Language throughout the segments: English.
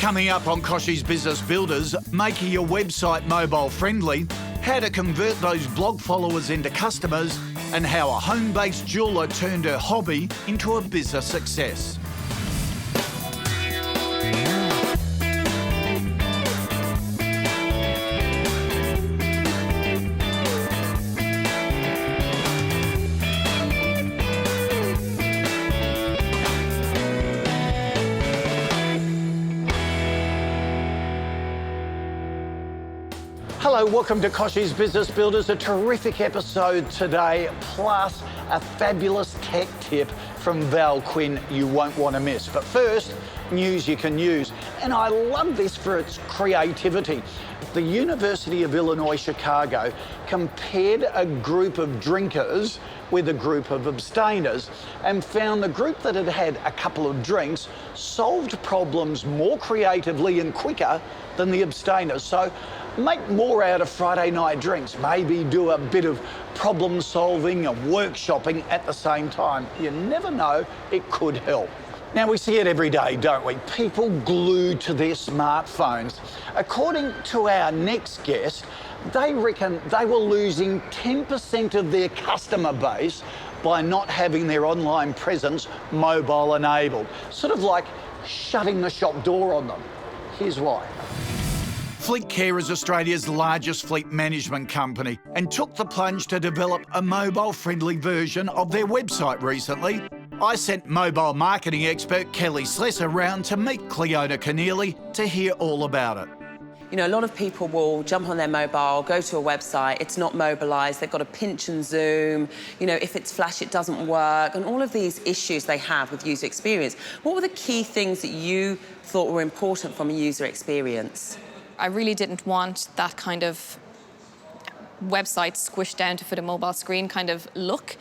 Coming up on Kochie's Business Builders, making your website mobile friendly, how to convert those blog followers into customers, and how a home-based jeweller turned her hobby into a business success. Hello, welcome to Kochie's Business Builders. A terrific episode today, plus a fabulous tech tip from Val Quinn you won't want to miss. But first, news you can use. And I love this for its creativity. The University of Illinois Chicago compared a group of drinkers with a group of abstainers and found the group that had had a couple of drinks solved problems more creatively and quicker than the abstainers. So make more out of Friday night drinks. Maybe do a bit of problem solving and workshopping at the same time. You never know, it could help. Now, we see it every day, don't we? People glued to their smartphones. According to our next guest, they reckon they were losing 10% of their customer base by not having their online presence mobile enabled. Sort of like shutting the shop door on them. Here's why. Fleet Care is Australia's largest fleet management company and took the plunge to develop a mobile-friendly version of their website recently. I sent mobile marketing expert Kelly Slessor round to meet Cleona Keneally to hear all about it. You know, a lot of people will jump on their mobile, go to a website, it's not mobilised, they've got to pinch and zoom, you know, if it's flash it doesn't work, and all of these issues they have with user experience. What were the key things that you thought were important from a user experience? I really didn't want that kind of website squished down to fit a mobile screen kind of look,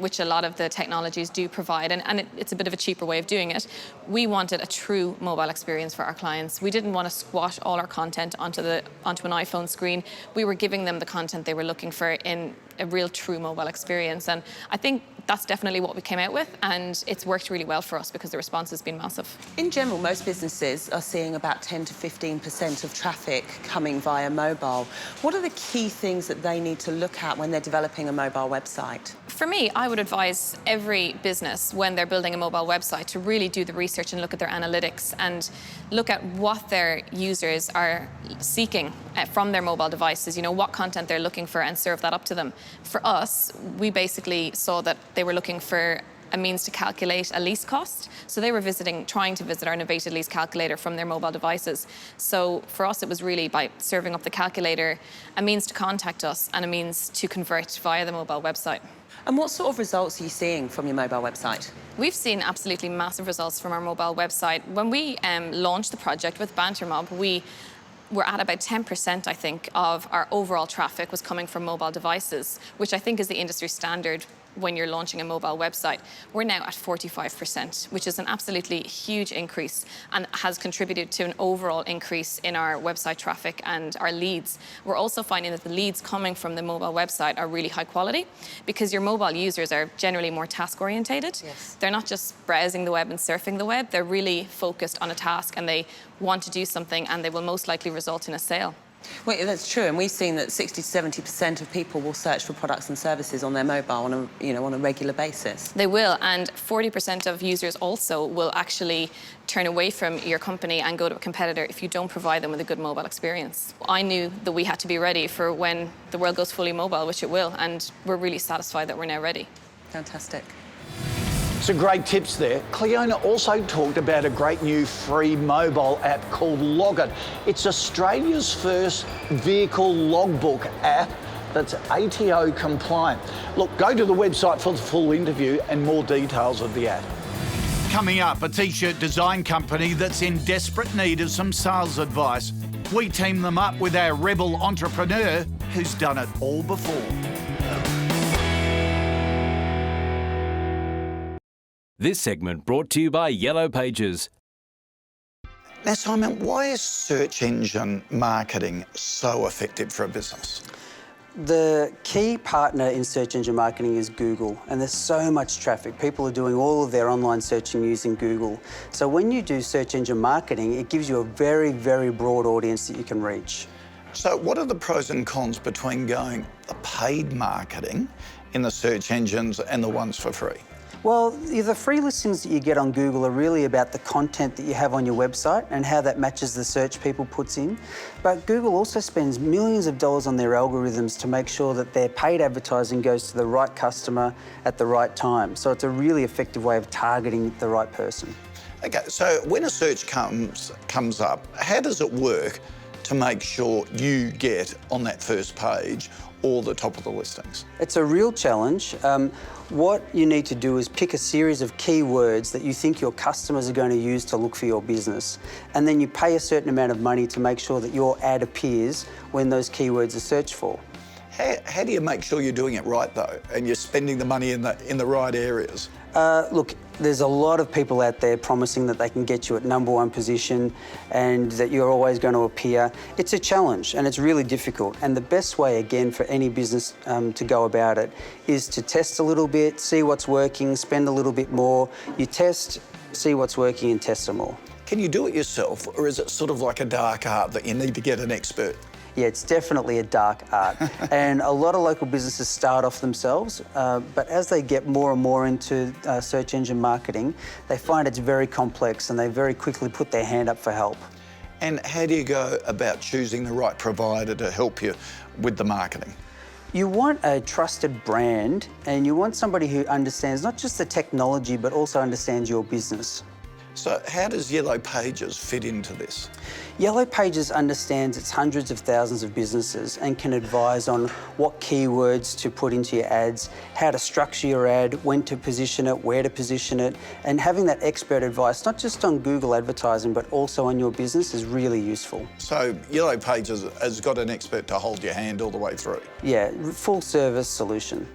which a lot of the technologies do provide, and it's a bit of a cheaper way of doing it. We wanted a true mobile experience for our clients. We didn't want to squash all our content onto an iPhone screen. We were giving them the content they were looking for in a real true mobile experience, and I think that's definitely what we came out with, and it's worked really well for us because the response has been massive. In general, most businesses are seeing about 10 to 15% of traffic coming via mobile. What are the key things that they need to look at when they're developing a mobile website? For me, I would advise every business when they're building a mobile website to really do the research and look at their analytics and look at what their users are seeking from their mobile devices, you know, what content they're looking for, and serve that up to them. For us, we basically saw that they were looking for a means to calculate a lease cost. So they were trying to visit our novated lease calculator from their mobile devices. So for us, it was really by serving up the calculator, a means to contact us and a means to convert via the mobile website. And what sort of results are you seeing from your mobile website? We've seen absolutely massive results from our mobile website. When we launched the project with Banter Mob, we were at about 10%, I think, of our overall traffic was coming from mobile devices, which I think is the industry standard when you're launching a mobile website. We're now at 45%, which is an absolutely huge increase and has contributed to an overall increase in our website traffic and our leads. We're also finding that the leads coming from the mobile website are really high quality because your mobile users are generally more task-orientated. Yes. They're not just browsing the web and surfing the web, they're really focused on a task and they want to do something, and they will most likely result in a sale. Well, that's true, and we've seen that 60 to 70% of people will search for products and services on their mobile on a regular basis. They will, and 40% of users also will actually turn away from your company and go to a competitor if you don't provide them with a good mobile experience. I knew that we had to be ready for when the world goes fully mobile, which it will, and we're really satisfied that we're now ready. Fantastic. Some great tips there. Cleona also talked about a great new free mobile app called Logit. It's Australia's first vehicle logbook app that's ATO compliant. Look, go to the website for the full interview and more details of the app. Coming up, a t-shirt design company that's in desperate need of some sales advice. We team them up with our rebel entrepreneur who's done it all before. This segment brought to you by Yellow Pages. Now, Simon, why is search engine marketing so effective for a business? The key partner in search engine marketing is Google, and there's so much traffic. People are doing all of their online searching using Google. So when you do search engine marketing, it gives you a very, very broad audience that you can reach. So what are the pros and cons between going the paid marketing in the search engines and the ones for free? Well, the free listings that you get on Google are really about the content that you have on your website and how that matches the search people puts in. But Google also spends millions of dollars on their algorithms to make sure that their paid advertising goes to the right customer at the right time. So it's a really effective way of targeting the right person. Okay, so when a search comes up, how does it work to make sure you get on that first page or the top of the listings? It's a real challenge. What you need to do is pick a series of keywords that you think your customers are going to use to look for your business. And then you pay a certain amount of money to make sure that your ad appears when those keywords are searched for. How do you make sure you're doing it right, though, and you're spending the money in the right areas? Look, there's a lot of people out there promising that they can get you at #1 position and that you're always going to appear. It's a challenge and it's really difficult. And the best way, again, for any business to go about it is to test a little bit, see what's working, spend a little bit more. You test, see what's working and test some more. Can you do it yourself, or is it sort of like a dark art that you need to get an expert? Yeah, it's definitely a dark art. And a lot of local businesses start off themselves, but as they get more and more into search engine marketing, they find it's very complex and they very quickly put their hand up for help. And how do you go about choosing the right provider to help you with the marketing? You want a trusted brand and you want somebody who understands not just the technology, but also understands your business. So how does Yellow Pages fit into this? Yellow Pages understands its hundreds of thousands of businesses and can advise on what keywords to put into your ads, how to structure your ad, when to position it, where to position it, and having that expert advice, not just on Google advertising, but also on your business is really useful. So Yellow Pages has got an expert to hold your hand all the way through? Yeah, full service solution.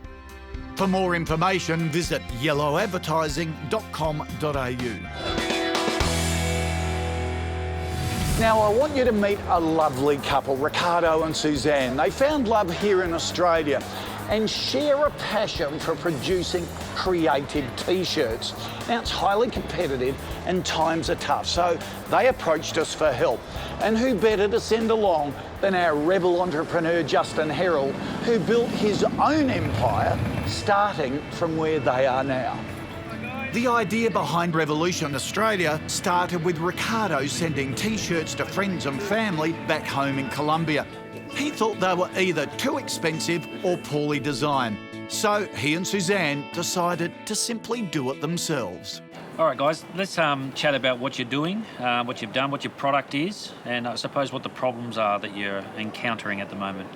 For more information, visit yellowadvertising.com.au. Now, I want you to meet a lovely couple, Ricardo and Suzanne. They found love here in Australia and share a passion for producing creative T-shirts. Now, it's highly competitive and times are tough, so they approached us for help. And who better to send along than our rebel entrepreneur, Justin Herald, who built his own empire, starting from where they are now. The idea behind Revolution Australia started with Ricardo sending T-shirts to friends and family back home in Colombia. He thought they were either too expensive or poorly designed. So he and Suzanne decided to simply do it themselves. All right, guys, let's chat about what you're doing, what you've done, what your product is, and I suppose what the problems are that you're encountering at the moment.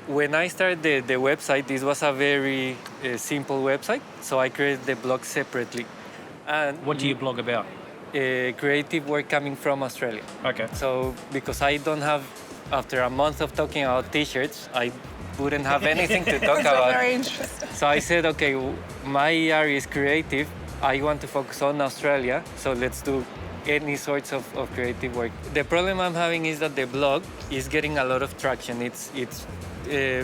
When I started the website, this was a very simple website, so I created the blog separately. And What do you blog about? creative work coming from Australia. Okay. So because I don't have, after a month of talking about T-shirts, I wouldn't have anything to talk about. Very interesting. So I said, okay, my area is creative. I want to focus on Australia, so let's do any sorts of creative work. The problem I'm having is that the blog is getting a lot of traction. It's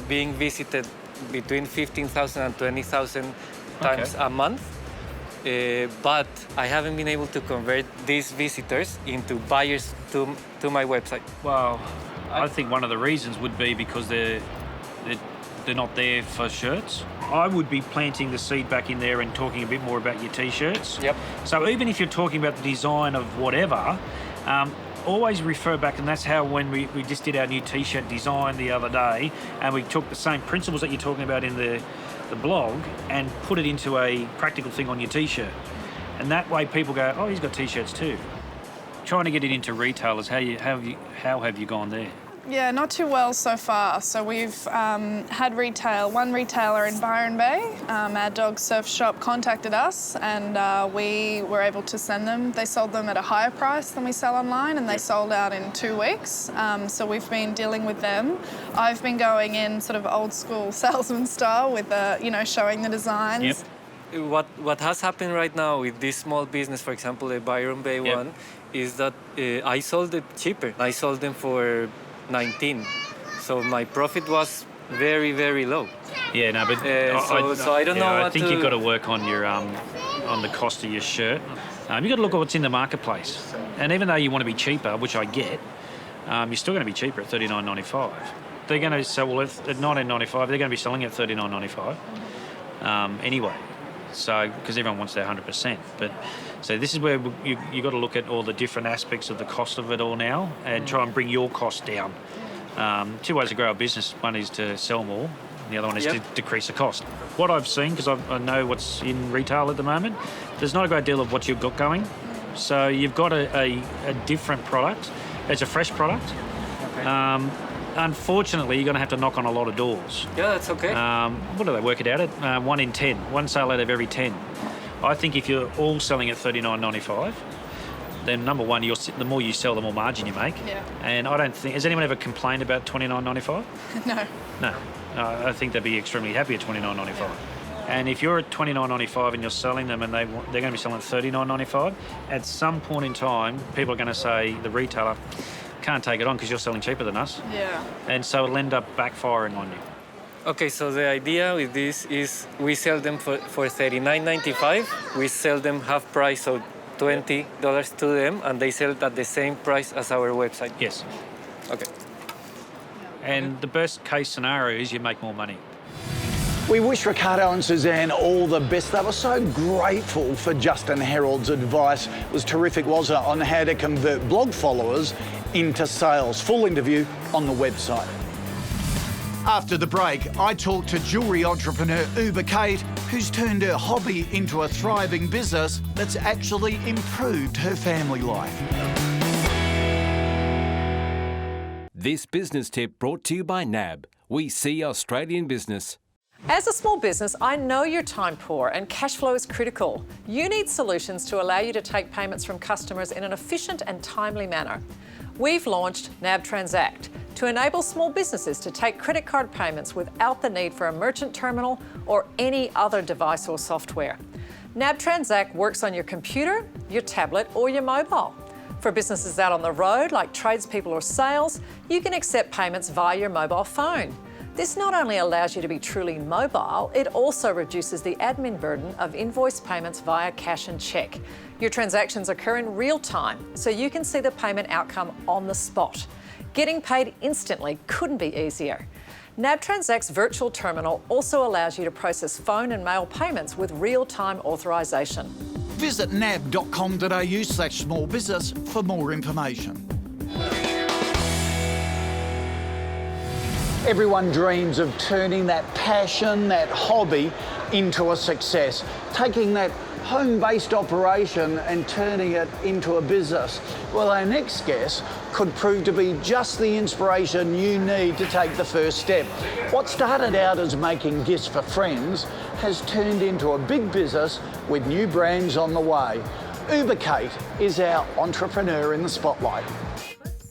being visited between 15,000 and 20,000 times a month. But I haven't been able to convert these visitors into buyers to my website. Well, I think one of the reasons would be because they're not there for shirts. I would be planting the seed back in there and talking a bit more about your T-shirts. Yep. So even if you're talking about the design of whatever, always refer back, and that's how when we just did our new T-shirt design the other day, and we took the same principles that you're talking about in the blog and put it into a practical thing on your T-shirt. And that way people go, oh, he's got T-shirts too. Trying to get it into retailers, how have you gone there? Yeah, not too well so far. So we've had one retailer in Byron Bay, our dog surf shop, contacted us and we were able to send them. They sold them at a higher price than we sell online and they sold out in 2 weeks. So we've been dealing with them. I've been going in sort of old school salesman style with, showing the designs. Yep. What has happened right now with this small business, for example, the Byron Bay one, is that I sold it cheaper. I sold them for 19. So my profit was very, very low. Yeah, no, but so I don't know I what think to... you've got to work on your on the cost of your shirt. You've got to look at what's in the marketplace. And even though you want to be cheaper, which I get, you're still going to be cheaper at $39.95. They're going to sell, well, at $19.95, they're going to be selling at $39.95 anyway. So, because everyone wants their 100%. But so this is where you got to look at all the different aspects of the cost of it all now and try and bring your cost down. Two ways to grow a business. One is to sell more. The other one is to decrease the cost. What I've seen, because I know what's in retail at the moment, there's not a great deal of what you've got going. So you've got a different product. It's a fresh product. Okay. Unfortunately, you're going to have to knock on a lot of doors. Yeah, that's okay. What do they work it out at? 1 in 10. One sale out of every 10. I think if you're all selling at $39.95, then number one, the more you sell, the more margin you make. Yeah. And I don't think... Has anyone ever complained about $29.95? No. No. I think they'd be extremely happy at $29.95. Yeah. And if you're at $29.95 and you're selling them and they're going to be selling at $39.95, at some point in time, people are going to say, the retailer can't take it on because you're selling cheaper than us. Yeah. And so it'll end up backfiring on you. Okay, so the idea with this is we sell them for $39.95. We sell them half price, so $20 to them, and they sell it at the same price as our website. Yes. Okay. And the best case scenario is you make more money. We wish Ricardo and Suzanne all the best. They were so grateful for Justin Herold's advice. It was terrific, wasn't it, on how to convert blog followers into sales. Full interview on the website. After the break, I talked to jewellery entrepreneur Uber Kate, who's turned her hobby into a thriving business that's actually improved her family life. This business tip brought to you by NAB. We see Australian business. As a small business, I know you're time poor and cash flow is critical. You need solutions to allow you to take payments from customers in an efficient and timely manner. We've launched NAB Transact to enable small businesses to take credit card payments without the need for a merchant terminal or any other device or software. NAB Transact works on your computer, your tablet or your mobile. For businesses out on the road, like tradespeople or sales, you can accept payments via your mobile phone. This not only allows you to be truly mobile, it also reduces the admin burden of invoice payments via cash and cheque. Your transactions occur in real time, so you can see the payment outcome on the spot. Getting paid instantly couldn't be easier. NAB Transact's virtual terminal also allows you to process phone and mail payments with real-time authorisation. Visit nab.com.au/smallbusiness for more information. Everyone dreams of turning that passion, that hobby, into a success. Taking that home-based operation and turning it into a business. Well, our next guest could prove to be just the inspiration you need to take the first step. What started out as making gifts for friends has turned into a big business with new brands on the way. Uber Kate is our entrepreneur in the spotlight.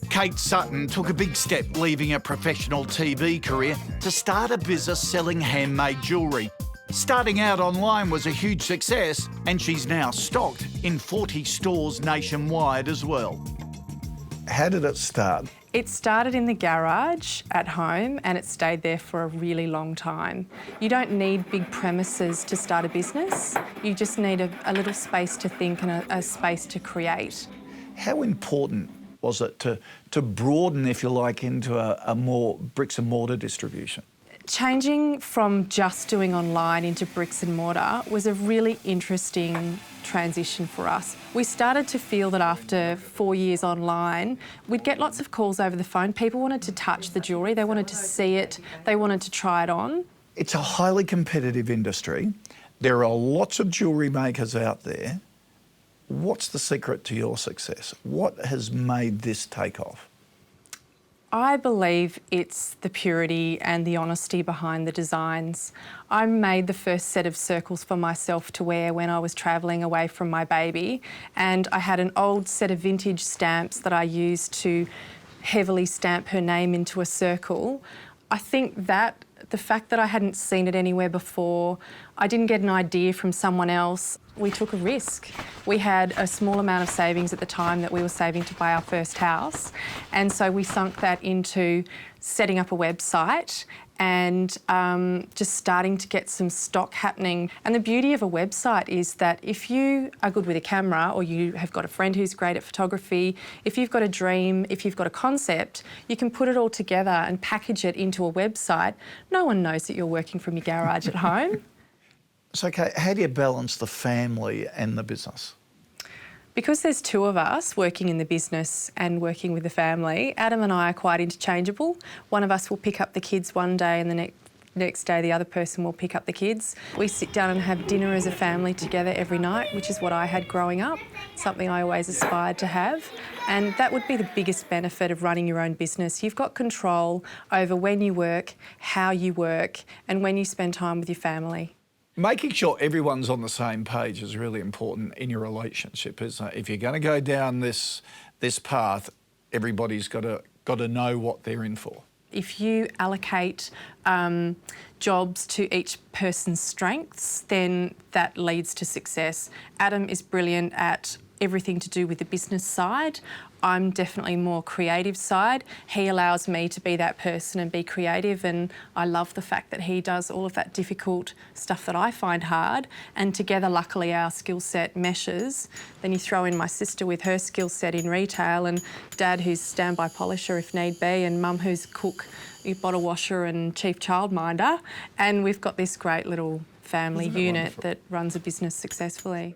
Kate Sutton took a big step leaving a professional TV career to start a business selling handmade jewellery. Starting out online was a huge success, and she's now stocked in 40 stores nationwide as well. How did it start? It started in the garage at home and it stayed there for a really long time. You don't need big premises to start a business. You just need a little space to think and a space to create. How important was it to broaden, if you like, into a more bricks and mortar distribution? Changing from just doing online into bricks and mortar was a really interesting transition for us. We started to feel that after 4 years online, we'd get lots of calls over the phone. People wanted to touch the jewellery, they wanted to see it, they wanted to try it on. It's a highly competitive industry. There are lots of jewellery makers out there. What's the secret to your success? What has made this take off? I believe it's the purity and the honesty behind the designs. I made the first set of circles for myself to wear when I was travelling away from my baby, and I had an old set of vintage stamps that I used to heavily stamp her name into a circle. I think that the fact that I hadn't seen it anywhere before, I didn't get an idea from someone else, we took a risk. We had a small amount of savings at the time that we were saving to buy our first house, and so we sunk that into setting up a website and just starting to get some stock happening. And the beauty of a website is that if you are good with a camera, or you have got a friend who's great at photography, if you've got a dream, if you've got a concept, you can put it all together and package it into a website. No one knows that you're working from your garage at home. So, Kate, how do you balance the family and the business? Because there's two of us working in the business and working with the family, Adam and I are quite interchangeable. One of us will pick up the kids one day and the next day the other person will pick up the kids. We sit down and have dinner as a family together every night, which is what I had growing up, something I always aspired to have. And that would be the biggest benefit of running your own business. You've got control over when you work, how you work, and when you spend time with your family. Making sure everyone's on the same page is really important in your relationship, isn't it? If you're going to go down this path, everybody's got to know what they're in for. If you allocate jobs to each person's strengths, then that leads to success. Adam is brilliant at everything to do with the business side. I'm definitely more creative side. He allows me to be that person and be creative, and I love the fact that he does all of that difficult stuff that I find hard, and together luckily our skill set meshes. Then you throw in my sister with her skill set in retail, and Dad who's standby polisher if need be, and Mum who's cook, bottle washer and chief childminder, and we've got this great little family unit that runs a business successfully.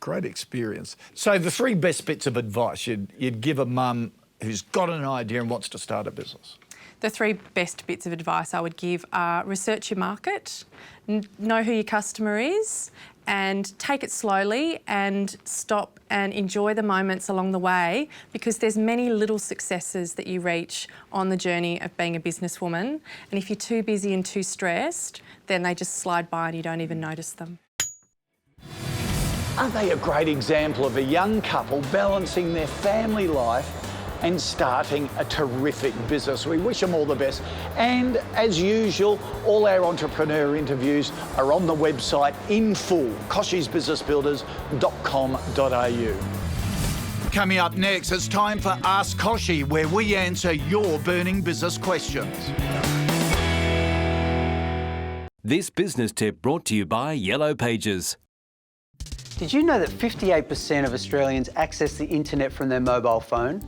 Great experience. So the three best bits of advice you'd give a mum who's got an idea and wants to start a business? The three best bits of advice I would give are research your market, know who your customer is, and take it slowly and stop and enjoy the moments along the way, because there's many little successes that you reach on the journey of being a businesswoman. And if you're too busy and too stressed, then they just slide by and you don't even notice them. Aren't they a great example of a young couple balancing their family life and starting a terrific business? We wish them all the best. And as usual, all our entrepreneur interviews are on the website in full, kochiesbusinessbuilders.com.au. Coming up next, it's time for Ask Kochie, where we answer your burning business questions. This business tip brought to you by Yellow Pages. Did you know that 58% of Australians access the internet from their mobile phone?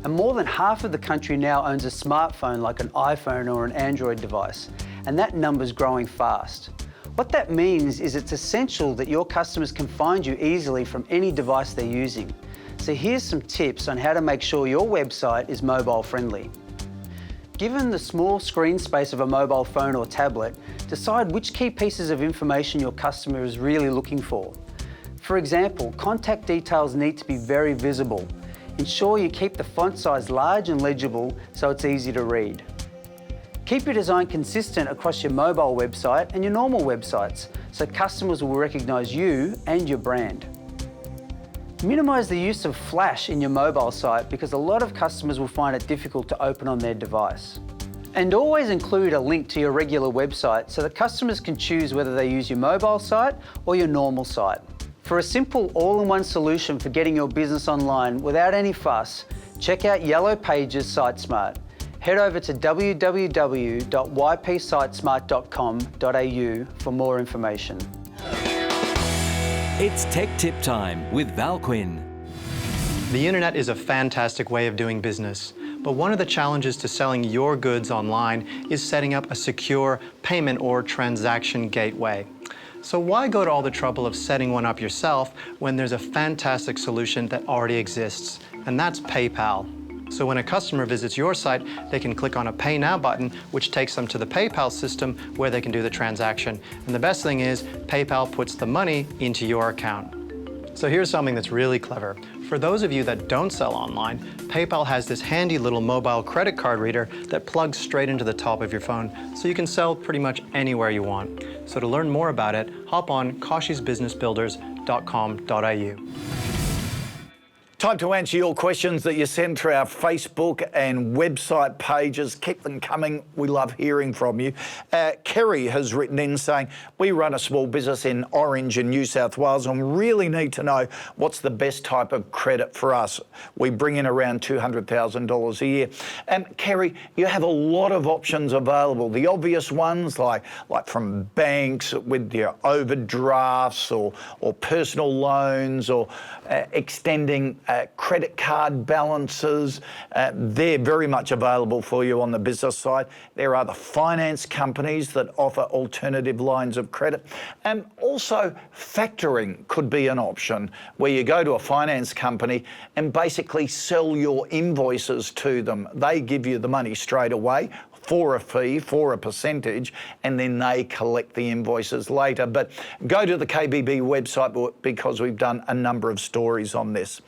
And more than half of the country now owns a smartphone like an iPhone or an Android device. And that number's growing fast. What that means is it's essential that your customers can find you easily from any device they're using. So here's some tips on how to make sure your website is mobile friendly. Given the small screen space of a mobile phone or tablet, decide which key pieces of information your customer is really looking for. For example, contact details need to be very visible. Ensure you keep the font size large and legible so it's easy to read. Keep your design consistent across your mobile website and your normal websites so customers will recognise you and your brand. Minimise the use of Flash in your mobile site because a lot of customers will find it difficult to open on their device. And always include a link to your regular website so that customers can choose whether they use your mobile site or your normal site. For a simple all-in-one solution for getting your business online without any fuss, check out Yellow Pages SiteSmart. Head over to www.ypsitesmart.com.au for more information. It's Tech Tip Time with Val Quinn. The internet is a fantastic way of doing business, but one of the challenges to selling your goods online is setting up a secure payment or transaction gateway. So why go to all the trouble of setting one up yourself when there's a fantastic solution that already exists, and that's PayPal. So when a customer visits your site, they can click on a Pay Now button, which takes them to the PayPal system where they can do the transaction. And the best thing is, PayPal puts the money into your account. So here's something that's really clever. For those of you that don't sell online, PayPal has this handy little mobile credit card reader that plugs straight into the top of your phone, so you can sell pretty much anywhere you want. So to learn more about it, hop on kochiesbusinessbuilders.com.au. Time to answer your questions that you send through our Facebook and website pages. Keep them coming. We love hearing from you. Kerry has written in saying, we run a small business in Orange in New South Wales and really need to know what's the best type of credit for us. We bring in around $200,000 a year. Kerry, you have a lot of options available. The obvious ones like from banks with your overdrafts or personal loans or extending credit card balances. They're very much available for you on the business side. There are the finance companies that offer alternative lines of credit. Also, factoring could be an option where you go to a finance company and basically sell your invoices to them. They give you the money straight away for a fee, for a percentage, and then they collect the invoices later. But go to the KBB website because we've done a number of stories on this.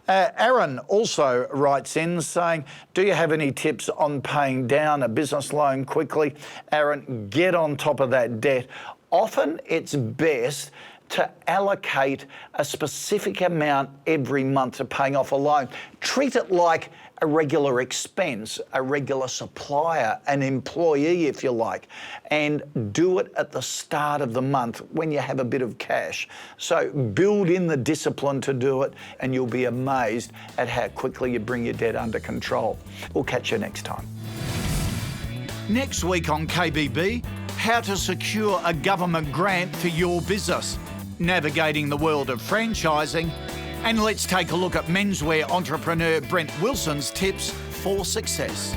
Aaron also writes in saying, do you have any tips on paying down a business loan quickly? Aaron, get on top of that debt. Often it's best to allocate a specific amount every month to paying off a loan. Treat it like a regular expense, a regular supplier, an employee, if you like, and do it at the start of the month when you have a bit of cash. So build in the discipline to do it, and you'll be amazed at how quickly you bring your debt under control. We'll catch you next time. Next week on KBB, how to secure a government grant for your business, navigating the world of franchising, and let's take a look at menswear entrepreneur Brent Wilson's tips for success.